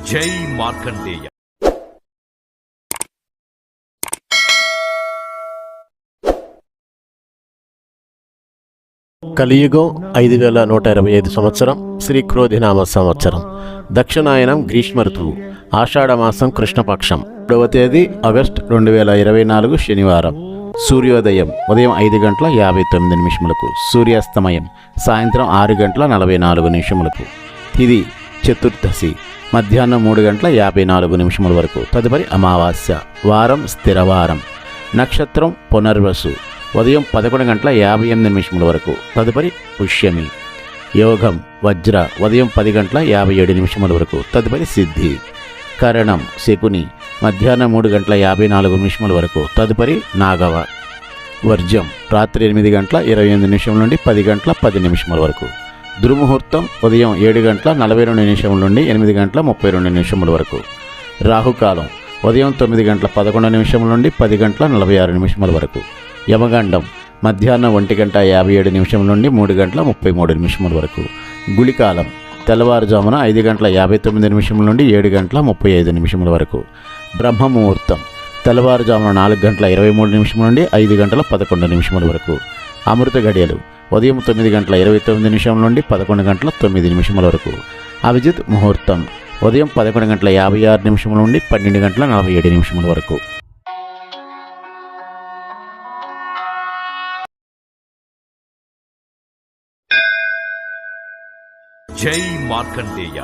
జై మార్కండేయ. కలియుగం 5125 సంవత్సరం, శ్రీ క్రోధినామ సంవత్సరం, దక్షిణాయనం గ్రీష్మ ఋతువు, ఆషాఢమాసం కృష్ణపక్షం, 3వ తేదీ ఆగస్టు 2024 శనివారం. సూర్యోదయం ఉదయం 5:59, సూర్యాస్తమయం సాయంత్రం 6:44. తిథి చతుర్దశి మధ్యాహ్నం 3:54 వరకు. తదుపరి అమావాస్య. వారం స్థిరవారం. నక్షత్రం పునర్వసు ఉదయం 11:58 వరకు. తదుపరి పుష్యమి. యోగం వజ్ర ఉదయం 10:57 వరకు. తదుపరి సిద్ధి. కరణం శకుని మధ్యాహ్నం 3:54 వరకు. తదుపరి నాగవ. వర్జ్యం రాత్రి 8:28 నుండి 10:10 వరకు. దుర్ముహూర్తం ఉదయం 7:42 నుండి 8:32 వరకు. రాహుకాలం ఉదయం 9:11 నుండి 10:46 వరకు. యమగండం మధ్యాహ్నం 1:57 నుండి 3:33 వరకు. గుళికాలం తెల్లవారుజామున 5:59 నుండి 7:35 వరకు. బ్రహ్మముహూర్తం తెల్లవారుజామున 4:23 నుండి 5:11 వరకు. అమృత గడియలు ఉదయం 9:29 నుండి 11:09 వరకు. అభిజిత్ ముహూర్తం ఉదయం 11:56 నుండి 12:47 వరకు. జై మార్కండేయ.